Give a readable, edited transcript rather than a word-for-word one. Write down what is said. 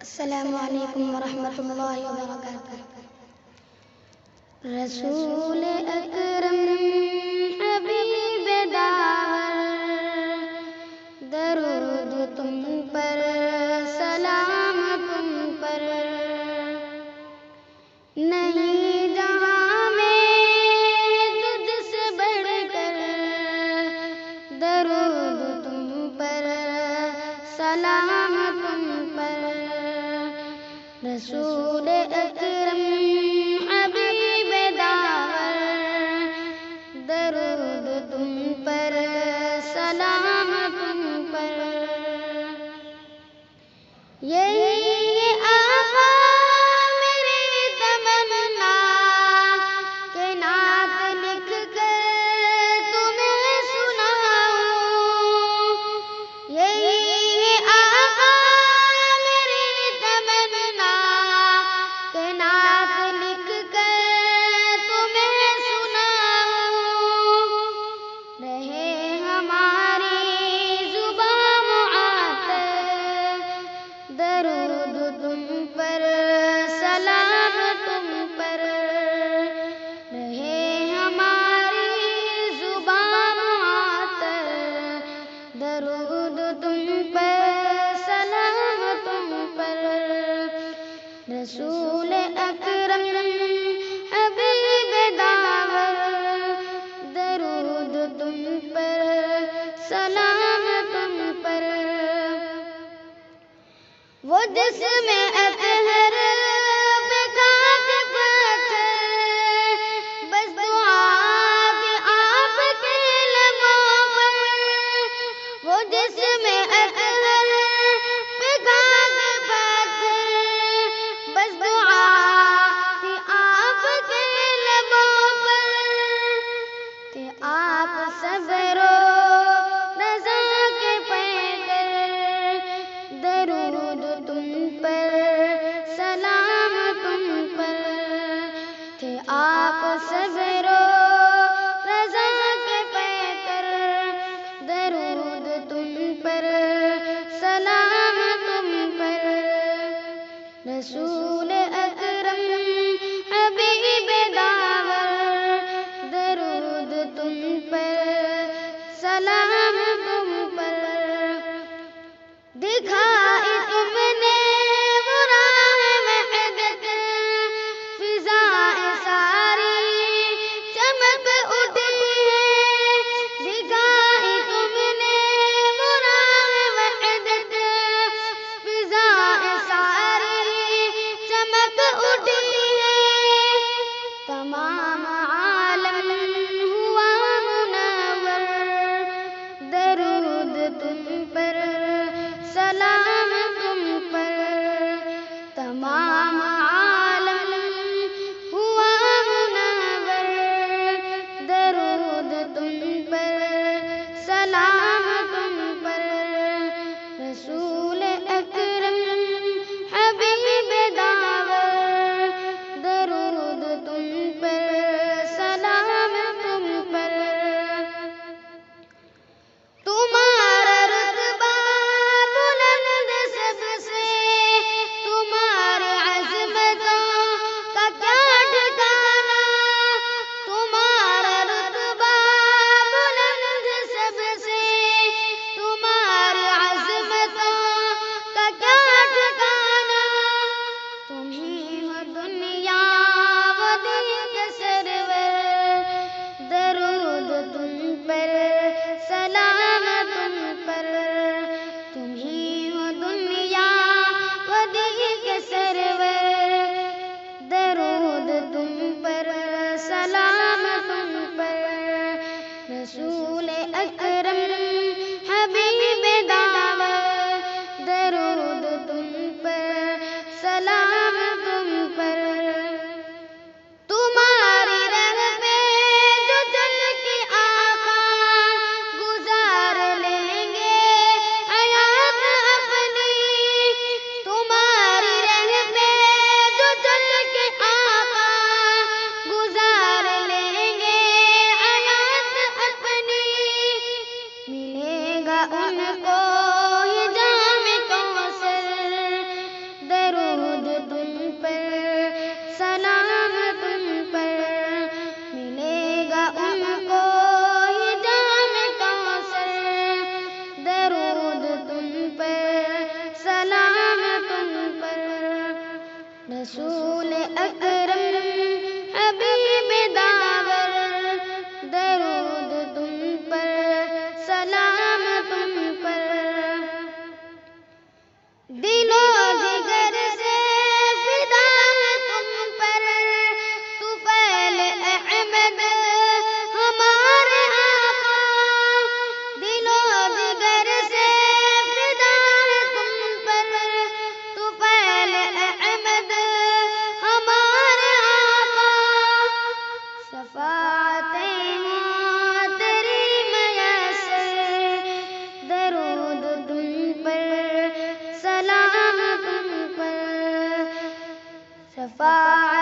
السلام علیکم ورحمۃ اللہ وبرکاتہ۔ رسول اکرم حبیب داور، درود تم پر، سلام تم پر، نہیں جہاں میں تجھ سے بڑھ کر، درود تم پر، سلام تم پر، رسول اکرم حبیب داور، درود تم پر، سلام تم پر، یہ آقا میری تمنا کہ نعت لکھ کر تمہیں سناؤں، یہ آقا میری تمنا کہ نعت لکھ کر تمہیں سناؤں، رہے ہماری زباں معطر، درود تم پر، سلام تم پر، رہے ہماری زباں معطر، درود تم پر، سلام تم پر، رسول اکرم حبیب داور، درود تم پر، سلام تم پر، وہ جس میں اطہر پہ خاک پتھر، بس دعا تھی آپ کے لبوں پر، وہ جس میں اطہر پہ خاک پتھر، بس دعا تھی آپ کے لبوں پر، کہ آپ صبر و رضا کے پیکر، درود تم پر، سلام تم پر، کہ آپ صبر و رضا کے پیکر، درود تم پر، سلام تم پر، رسول اکرم حبیب داور، درود تم پر، سلام تم پر، دکھائی تم نے وہ راہ وحدت، فضائیں ساری چمک اٹھی ہے، دکھائی تم نے وہ راہ وحدت، فضائیں ساری چمک اٹھی ہے، تمام عالم ہوا منور، درود تم پر، سلام تم پر، تمام عالم ہوا منور، درود تم پر، سلام تم پر، رسول اکرم حبیب داور، درود تم پر، سلام تم پر، تمہارا رتبہ بلند سب سے، تمہاری عظمتوں کا کیا ٹھکانا، تمہارا رتبہ بلند سب سے، تمہاری عظمتوں رسول اکرم حبیب داور، درود تم پر، سلام تم پر، دل و جگر سے فدا ہے تم پر، طفیل احمد ہمارے آقا، دل و جگر سے فدا ہے تم پر، طفیل احمد ہمارے آقا، شفاعتیں تیری میسر، درود تم پر، سلام تم پر، شفاعت